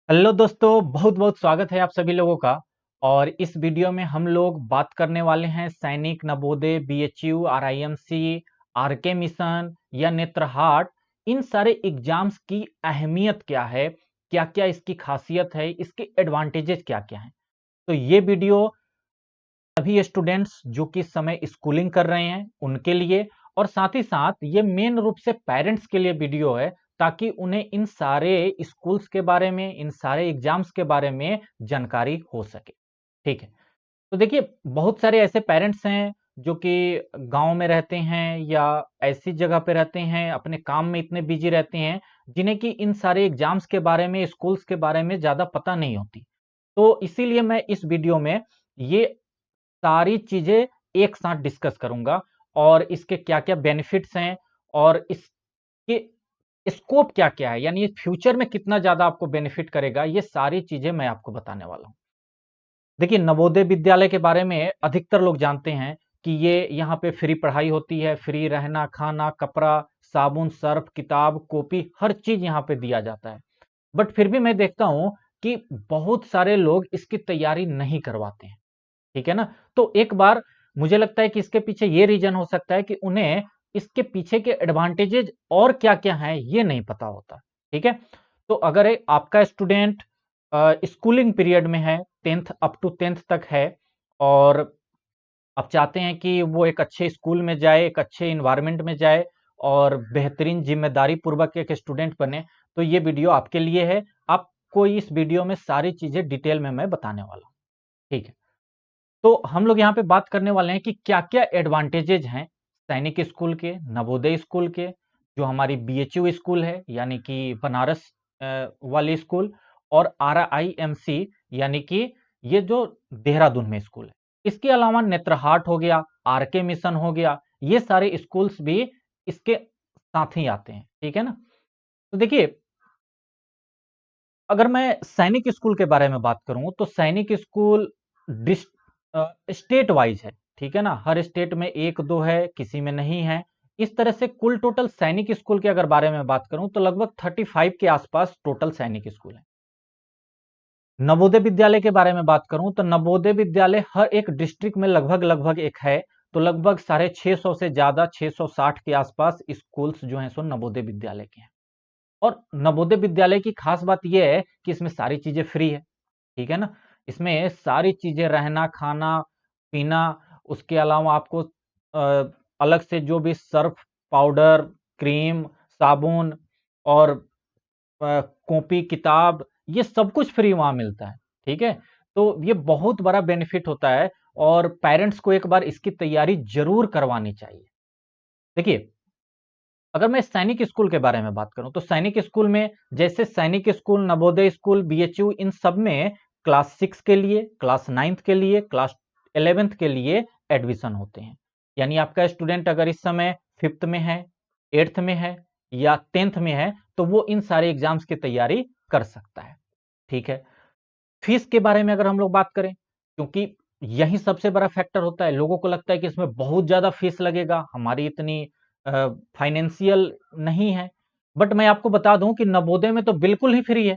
Hello दोस्तों, बहुत बहुत स्वागत है आप सभी लोगों का। और इस वीडियो में हम लोग बात करने वाले हैं Sainik, Navodaya, BHU, RIMC, RK mission या नेत्रहाट। इन सारे एग्जाम्स की अहमियत क्या है, क्या क्या इसकी खासियत है, इसके एडवांटेजेस क्या क्या हैं। तो ये वीडियो सभी स्टूडेंट्स जो कि इस समय स्कूलिंग कर रहे हैं उनके लिए, और साथ ही साथ ये मेन रूप से पेरेंट्स के लिए वीडियो है, ताकि उन्हें इन सारे स्कूल्स के बारे में, इन सारे एग्जाम्स के बारे में जानकारी हो सके। ठीक है। तो देखिए, बहुत सारे ऐसे पेरेंट्स हैं जो कि गांव में रहते हैं या ऐसी जगह पे रहते हैं, अपने काम में इतने बिजी रहते हैं, जिन्हें कि इन सारे एग्जाम्स के बारे में, स्कूल्स के बारे में ज्यादा पता नहीं होती। तो इसीलिए मैं इस वीडियो में ये सारी चीजें एक साथ डिस्कस करूंगा, और इसके क्या क्या बेनिफिट्स हैं, और इसके स्कोप क्या क्या है, यानी फ्यूचर में कितना ज्यादा आपको बेनिफिट करेगा, ये सारी चीजें मैं आपको बताने वाला हूं। देखिए, नवोदय विद्यालय के बारे में अधिकतर लोग जानते हैं कि ये यहाँ पे फ्री पढ़ाई होती है, फ्री रहना, खाना, कपड़ा, साबुन, सर्फ, किताब, कॉपी, हर चीज यहाँ पे दिया जाता है। बट फिर भी मैं देखता हूं कि बहुत सारे लोग इसकी तैयारी नहीं करवाते हैं। ठीक है ना। तो एक बार मुझे लगता है कि इसके पीछे ये रीजन हो सकता है कि उन्हें इसके पीछे के एडवांटेजेस और क्या क्या हैं ये नहीं पता होता। ठीक है। तो अगर आपका स्टूडेंट स्कूलिंग पीरियड में है, 10th अप टू 10th तक है, और आप चाहते हैं कि वो एक अच्छे स्कूल में जाए, एक अच्छे इन्वायरमेंट में जाए, और बेहतरीन जिम्मेदारी पूर्वक एक स्टूडेंट बने, तो ये वीडियो आपके लिए है। आपको इस वीडियो में सारी चीजें डिटेल में मैं बताने वाला हूँ। ठीक है। तो हम लोग यहाँ पे बात करने वाले हैं कि क्या क्या एडवांटेजेज हैं सैनिक स्कूल के, नवोदय स्कूल के, जो हमारी बीएचयू स्कूल है यानी कि बनारस वाली स्कूल, और आरआईएमसी यानी कि ये जो देहरादून में स्कूल है। इसके अलावा नेत्रहाट हो गया, आरके मिशन हो गया, ये सारे स्कूल्स भी इसके साथ ही आते हैं। ठीक है ना। तो देखिए, अगर मैं सैनिक स्कूल के बारे में बात करूं तो सैनिक स्कूल स्टेट वाइज है। ठीक है ना। हर स्टेट में एक दो है, किसी में नहीं है। इस तरह से कुल टोटल सैनिक स्कूल के अगर बारे में बात करूं तो लगभग 35 के आसपास टोटल सैनिक स्कूल है। नवोदय विद्यालय के बारे में बात करूं तो नवोदय विद्यालय हर एक डिस्ट्रिक्ट में लगभग लगभग एक है। तो लगभग 650 से ज्यादा, 660 के आसपास स्कूल्स जो हैं सो नवोदय विद्यालय के हैं। और नवोदय विद्यालय की खास बात यह है कि इसमें सारी चीजें फ्री है। ठीक है ना। इसमें सारी चीजें, रहना, खाना, पीना, उसके अलावा आपको अलग से जो भी सर्फ, पाउडर, क्रीम, साबुन, और कॉपी, किताब, ये सब कुछ फ्री वहां मिलता है। ठीक है। तो ये बहुत बड़ा बेनिफिट होता है, और पेरेंट्स को एक बार इसकी तैयारी जरूर करवानी चाहिए। देखिए, अगर मैं सैनिक स्कूल के बारे में बात करूं तो सैनिक स्कूल में, जैसे सैनिक स्कूल, नवोदय स्कूल, बीएचयू, इन सब में क्लास 6 के लिए, क्लास 9th के लिए, क्लास 11th के लिए एडमिशन होते हैं। यानी आपका स्टूडेंट अगर इस समय 5th में है, 8th में है या 10th में है, तो वो इन सारे एग्जाम्स की तैयारी कर सकता है। ठीक है। फीस के बारे में अगर हम लोग बात करें, क्योंकि यही सबसे बड़ा फैक्टर होता है। लोगों को लगता है कि इसमें बहुत ज्यादा फीस लगेगा, हमारी इतनी फाइनेंशियल नहीं है। बट मैं आपको बता दूं कि नवोदय में तो बिल्कुल ही फ्री है।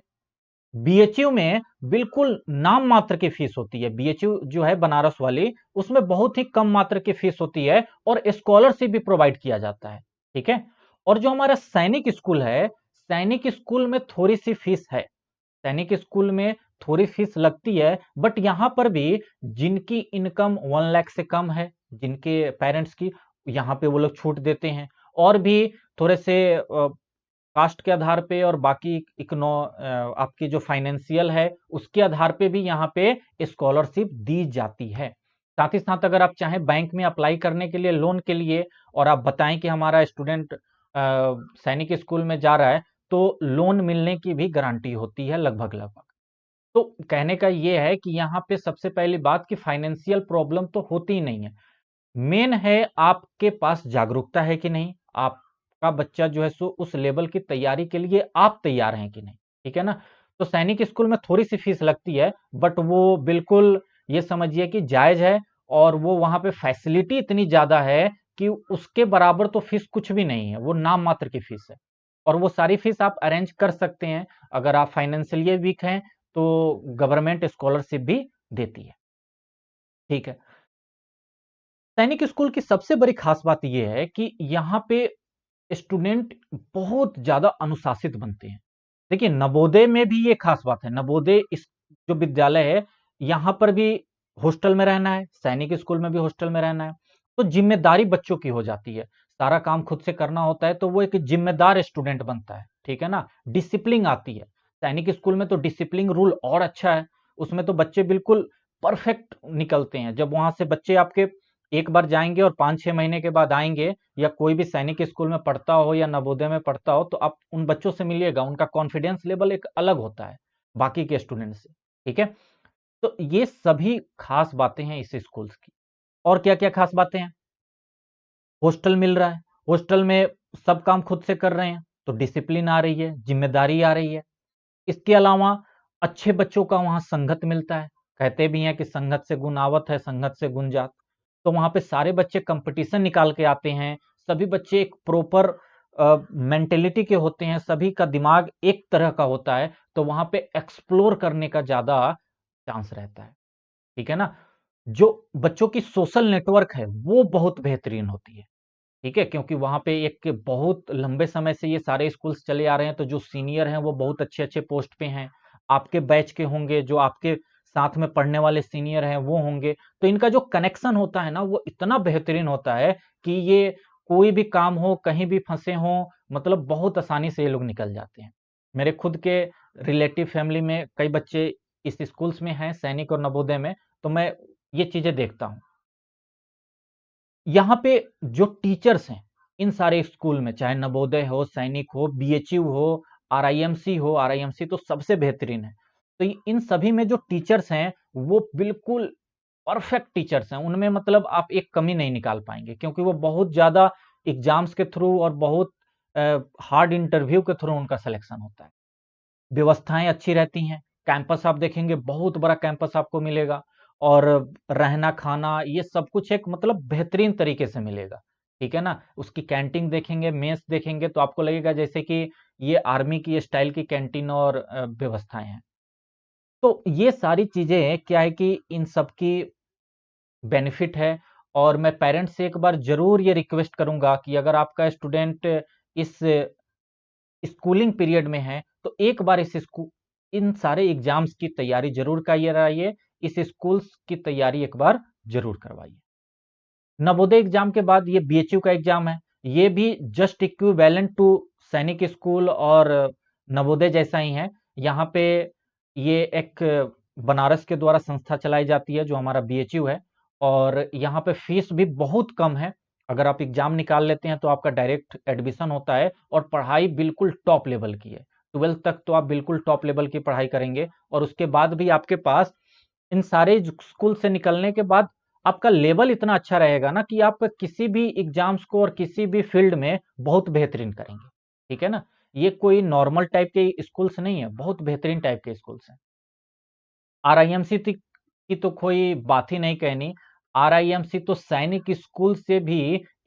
बीएचयू में बिल्कुल नाम मात्र की फीस होती है। बीएचयू जो है बनारस वाली, उसमें बहुत ही कम मात्र की फीस होती है, और स्कॉलरशिप भी प्रोवाइड किया जाता है। ठीक है। और जो हमारा सैनिक स्कूल है, सैनिक स्कूल में थोड़ी सी फीस है। सैनिक स्कूल में थोड़ी फीस लगती है, बट यहां पर भी जिनकी इनकम 1 लाख से कम है, जिनके पेरेंट्स की, यहाँ पे वो लोग छूट देते हैं। और भी थोड़े से कास्ट के आधार पे, और बाकी आपकी जो फाइनेंशियल है उसके आधार पे भी यहाँ पे स्कॉलरशिप दी जाती है। साथ ही साथ अगर आप चाहें बैंक में अप्लाई करने के लिए, लोन के लिए, और आप बताएं कि हमारा स्टूडेंट सैनिक स्कूल में जा रहा है, तो लोन मिलने की भी गारंटी होती है लगभग लगभग। तो कहने का ये है कि यहाँ पे सबसे पहली बात कि फाइनेंशियल प्रॉब्लम तो होती ही नहीं है। मेन है आपके पास जागरूकता है कि नहीं, आपका बच्चा जो है सो उस लेवल की तैयारी के लिए आप तैयार हैं कि नहीं। ठीक है ना। तो सैनिक स्कूल में थोड़ी सी फीस लगती है, बट वो बिल्कुल ये समझिए कि जायज है। और वो वहां पे फैसिलिटी इतनी ज्यादा है कि उसके बराबर तो फीस कुछ भी नहीं है, वो नाम मात्र की फीस है। और वो सारी फीस आप अरेंज कर सकते हैं। अगर आप फाइनेंशियली वीक हैं तो गवर्नमेंट स्कॉलरशिप भी देती है। ठीक है। सैनिक स्कूल की सबसे बड़ी खास बात यह है कि यहाँ पे स्टूडेंट बहुत ज्यादा अनुशासित बनते हैं। देखिए, नवोदय में भी ये खास बात है। नवोदय इस जो विद्यालय है, यहाँ पर भी हॉस्टल में रहना है, सैनिक स्कूल में भी हॉस्टल में रहना है। तो जिम्मेदारी बच्चों की हो जाती है, सारा काम खुद से करना होता है, तो वो एक जिम्मेदार स्टूडेंट बनता है। ठीक है ना। डिसिप्लिन आती है। सैनिक स्कूल में तो डिसिप्लिन रूल और अच्छा है। उसमें तो बच्चे बिल्कुल परफेक्ट निकलते हैं। जब वहां से बच्चे आपके एक बार जाएंगे और 5-6 महीने के बाद आएंगे, या कोई भी सैनिक स्कूल में पढ़ता हो या नवोदय में पढ़ता हो, तो आप उन बच्चों से मिलिएगा, उनका कॉन्फिडेंस लेवल एक अलग होता है बाकी के स्टूडेंट से। ठीक है। तो ये सभी खास बातें हैं इस स्कूल की। और क्या क्या खास बातें हैं? हॉस्टल मिल रहा है, हॉस्टल में सब काम खुद से कर रहे हैं, तो डिसिप्लिन आ रही है, जिम्मेदारी आ रही है। इसके अलावा अच्छे बच्चों का वहां संगत मिलता है। कहते भी हैं कि संगत से गुण आवत है, संगत से गुण जात। तो वहां पे सारे बच्चे कंपटीशन निकाल के आते हैं। सभी बच्चे एक प्रॉपर मेंटेलिटी के होते हैं, सभी का दिमाग एक तरह का होता है, तो वहां पे एक्सप्लोर करने का ज्यादा चांस रहता है। ठीक है ना। जो बच्चों की सोशल नेटवर्क है वो बहुत बेहतरीन होती है। ठीक है, क्योंकि वहां पे एक बहुत लंबे समय से ये सारे स्कूल्स चले आ रहे हैं, तो जो सीनियर हैं वो बहुत अच्छे अच्छे पोस्ट पे हैं। आपके बैच के होंगे, जो आपके साथ में पढ़ने वाले सीनियर हैं वो होंगे, तो इनका जो कनेक्शन होता है ना वो इतना बेहतरीन होता है कि ये कोई भी काम हो, कहीं भी फंसे हो, मतलब बहुत आसानी से ये लोग निकल जाते हैं। मेरे खुद के रिलेटिव फैमिली में कई बच्चे इस स्कूल्स में हैं, सैनिक और नवोदय में, तो मैं ये चीजें देखता हूँ। यहाँ पे जो टीचर्स हैं इन सारे स्कूल में, चाहे नवोदय हो, सैनिक हो, बीएचयू हो, आरआईएमसी हो, आरआईएमसी तो सबसे बेहतरीन है। तो इन सभी में जो टीचर्स हैं वो बिल्कुल परफेक्ट टीचर्स हैं। उनमें मतलब आप एक कमी नहीं निकाल पाएंगे, क्योंकि वो बहुत ज्यादा एग्जाम्स के थ्रू और बहुत हार्ड इंटरव्यू के थ्रू उनका सिलेक्शन होता है। व्यवस्थाएं अच्छी रहती हैं। कैंपस आप देखेंगे, बहुत बड़ा कैंपस आपको मिलेगा, और रहना खाना ये सब कुछ एक मतलब बेहतरीन तरीके से मिलेगा। ठीक है ना। उसकी कैंटीन देखेंगे, मेस देखेंगे, तो आपको लगेगा जैसे कि ये आर्मी की स्टाइल की कैंटीन और व्यवस्थाएं हैं। तो ये सारी चीजें क्या है कि इन सब की बेनिफिट है। और मैं पेरेंट्स से एक बार जरूर ये रिक्वेस्ट करूंगा कि अगर आपका स्टूडेंट इस स्कूलिंग पीरियड में है, तो एक बार इस स्कूल इन सारे एग्जाम्स की तैयारी जरूर कराइए। इस स्कूल्स की तैयारी एक बार जरूर करवाइए। नवोदय एग्जाम के बाद ये बीएचयू का एग्जाम है। ये भी जस्ट इक्विवेलेंट टू सैनिक स्कूल और नवोदय जैसा ही है। यहाँ पे ये एक बनारस के द्वारा संस्था चलाई जाती है, जो हमारा बीएचयू है, और यहाँ पे फीस भी बहुत कम है। अगर आप एग्जाम निकाल लेते हैं तो आपका डायरेक्ट एडमिशन होता है, और पढ़ाई बिल्कुल टॉप लेवल की है। 12th तक तो आप बिल्कुल टॉप लेवल की पढ़ाई करेंगे, और उसके बाद भी आपके पास इन सारे स्कूल से निकलने के बाद आपका लेवल इतना अच्छा रहेगा ना कि आप किसी भी एग्जाम्स को और किसी भी फील्ड में बहुत बेहतरीन करेंगे। ठीक है ना। ये कोई नॉर्मल टाइप के स्कूल्स नहीं है, बहुत बेहतरीन टाइप के स्कूल्स हैं। आरआईएमसी की तो कोई बात ही नहीं कहनी। आरआईएमसी तो सैनिक स्कूल से भी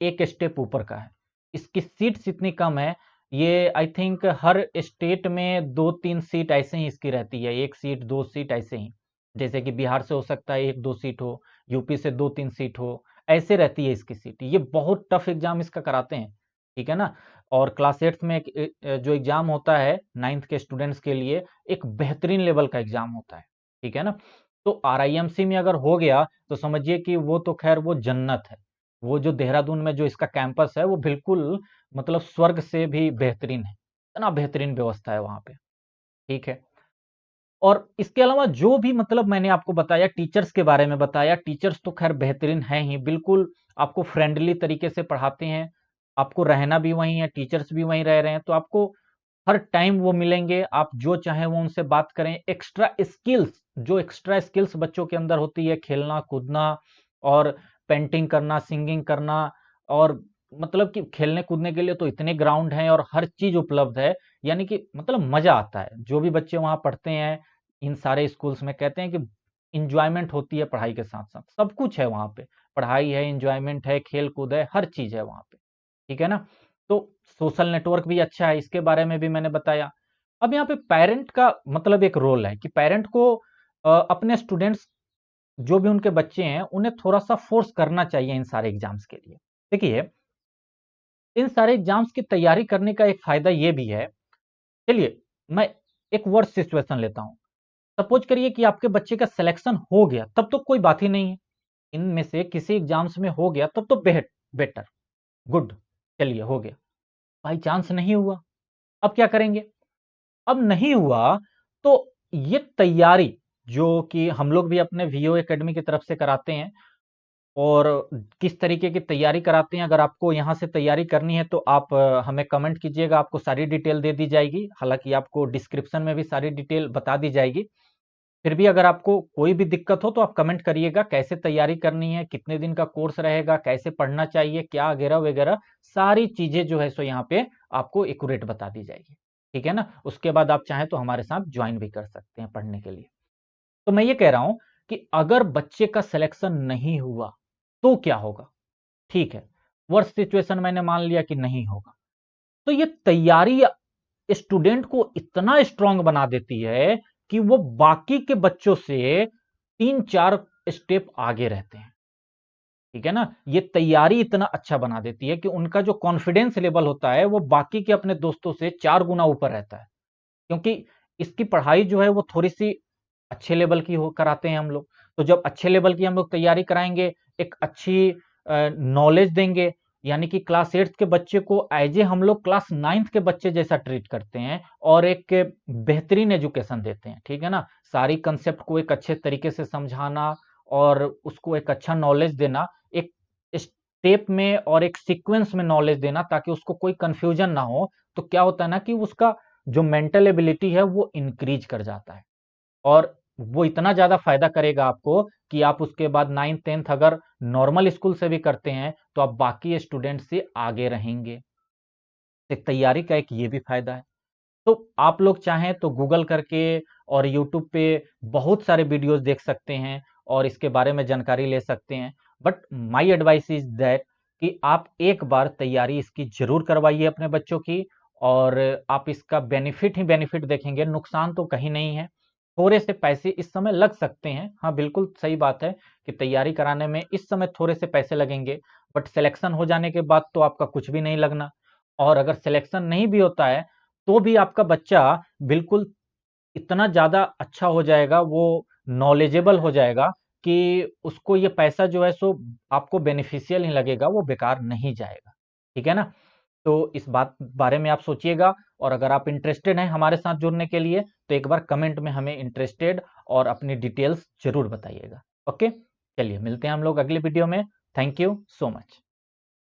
एक स्टेप ऊपर का है। इसकी सीट्स इतनी कम है, ये आई थिंक हर स्टेट में 2-3 सीट ऐसे ही इसकी रहती है, 1 सीट 2 सीट ऐसे ही। जैसे कि बिहार से हो सकता है 1-2 सीट हो, यूपी से 2-3 सीट हो, ऐसे रहती है इसकी सीट। ये बहुत टफ एग्जाम इसका कराते हैं। ठीक है ना। और क्लास 8th में जो एग्जाम होता है 9th के स्टूडेंट्स के लिए, एक बेहतरीन लेवल का एग्जाम होता है। ठीक है ना। तो आरआईएमसी में अगर हो गया तो समझिए कि वो तो खैर वो जन्नत है। वो जो देहरादून में जो इसका कैंपस है वो बिल्कुल मतलब स्वर्ग से भी बेहतरीन है। इतना बेहतरीन व्यवस्था है वहां पे। ठीक है। और इसके अलावा जो भी मतलब मैंने आपको बताया, टीचर्स के बारे में बताया, टीचर्स तो खैर बेहतरीन है ही, बिल्कुल आपको फ्रेंडली तरीके से पढ़ाते हैं। आपको रहना भी वहीं है, टीचर्स भी वहीं रह रहे हैं, तो आपको हर टाइम वो मिलेंगे। आप जो चाहें वो उनसे बात करें। एक्स्ट्रा स्किल्स बच्चों के अंदर होती है, खेलना कूदना और पेंटिंग करना, सिंगिंग करना, और मतलब कि खेलने कूदने के लिए तो इतने ग्राउंड हैं और हर चीज उपलब्ध है। यानी कि मतलब मजा आता है। जो भी बच्चे वहां पढ़ते हैं इन सारे स्कूल्स में, कहते हैं कि इंजॉयमेंट होती है पढ़ाई के साथ साथ, सब कुछ है वहां पे। पढ़ाई है, इंजॉयमेंट है, खेल कूद है, हर चीज है वहां पे। ठीक है ना। तो सोशल नेटवर्क भी अच्छा है, इसके बारे में भी मैंने बताया। अब यहाँ पे पेरेंट का मतलब एक रोल है कि पेरेंट को अपने स्टूडेंट्स जो भी उनके बच्चे हैं उन्हें थोड़ा सा फोर्स करना चाहिए इन सारे एग्जाम्स के लिए। देखिए, इन सारे एग्जाम्स की तैयारी करने का एक फायदा ये भी है। चलिए, मैं एक वर्स्ट सिचुएशन लेता हूं। सपोज करिए कि आपके बच्चे का सिलेक्शन हो गया, तब तो कोई बात ही नहीं है। इनमें से किसी एग्जाम्स में हो गया तब तो बेटर, गुड, चलिए हो गया। बाई चांस नहीं हुआ, अब क्या करेंगे? अब नहीं हुआ तो ये तैयारी जो कि हम लोग भी अपने वीओ एकेडमी की तरफ से कराते हैं, और किस तरीके की तैयारी कराते हैं, अगर आपको यहाँ से तैयारी करनी है तो आप हमें कमेंट कीजिएगा, आपको सारी डिटेल दे दी जाएगी। हालांकि आपको डिस्क्रिप्शन में भी सारी डिटेल बता दी जाएगी। फिर भी अगर आपको कोई भी दिक्कत हो तो आप कमेंट करिएगा, कैसे तैयारी करनी है, कितने दिन का कोर्स रहेगा, कैसे पढ़ना चाहिए, क्या वगैरह वगैरह सारी चीजें जो है सो यहाँ पे आपको एक्यूरेट बता दी जाएगी। ठीक है ना? उसके बाद आप चाहें तो हमारे साथ ज्वाइन भी कर सकते हैं पढ़ने के लिए। तो मैं ये कह रहा हूं कि अगर बच्चे का सिलेक्शन नहीं हुआ तो क्या होगा? ठीक है, वर्स्ट सिचुएशन मैंने मान लिया कि नहीं होगा, तो ये तैयारी स्टूडेंट को इतना स्ट्रांग बना देती है कि वो बाकी के बच्चों से 3-4 स्टेप आगे रहते हैं। ठीक है ना? ये तैयारी इतना अच्छा बना देती है कि उनका जो कॉन्फिडेंस लेवल होता है वो बाकी के अपने दोस्तों से 4 गुना ऊपर रहता है। क्योंकि इसकी पढ़ाई जो है वो थोड़ी-सी अच्छे लेवल की हो कराते हैं हम लोग। तो जब अच्छे लेवल की हम लोग तैयारी कराएँगे, एक अच्छी नॉलेज देंगे, यानी कि क्लास 8th के बच्चे को एज़ ए हम लोग क्लास 9th के बच्चे जैसा ट्रीट करते हैं और एक बेहतरीन एजुकेशन देते हैं, ठीक है ना? सारी कांसेप्ट को एक अच्छे तरीके से समझाना और उसको एक अच्छा नॉलेज देना, एक स्टेप में और एक सीक्वेंस में नॉलेज देना ताकि उसको कोई कन्फ्यूजन ना हो। तो क्या होता है ना कि उसका जो मेंटल एबिलिटी है वो इंक्रीज कर जाता है, और वो इतना ज्यादा फायदा करेगा आपको कि आप उसके बाद 9th 10th अगर नॉर्मल स्कूल से भी करते हैं तो आप बाकी स्टूडेंट से आगे रहेंगे। एक तैयारी का एक ये भी फायदा है। तो आप लोग चाहें तो गूगल करके और यूट्यूब पे बहुत सारे वीडियोस देख सकते हैं और इसके बारे में जानकारी ले सकते हैं। But my advice is that कि आप एक बार तैयारी इसकी जरूर करवाइए अपने बच्चों की, और आप इसका बेनिफिट ही बेनिफिट देखेंगे, नुकसान तो कहीं नहीं है। थोड़े से पैसे इस समय लग सकते हैं, हाँ बिल्कुल सही बात है कि तैयारी कराने में इस समय थोड़े से पैसे लगेंगे, बट सिलेक्शन हो जाने के बाद तो आपका कुछ भी नहीं लगना। और अगर सिलेक्शन नहीं भी होता है तो भी आपका बच्चा बिल्कुल इतना ज़्यादा अच्छा हो जाएगा, वो नॉलेजेबल हो जाएगा कि उसको ये पैसा जो है सो आपको बेनिफिशियल ही लगेगा, वो बेकार नहीं जाएगा। ठीक है ना? तो इस बात बारे में आप सोचिएगा, और अगर आप इंटरेस्टेड हैं हमारे साथ जुड़ने के लिए तो एक बार कमेंट में हमें इंटरेस्टेड और अपनी डिटेल्स ज़रूर बताइएगा। ओके? चलिए मिलते हैं हम लोग अगले वीडियो में। Thank you so much.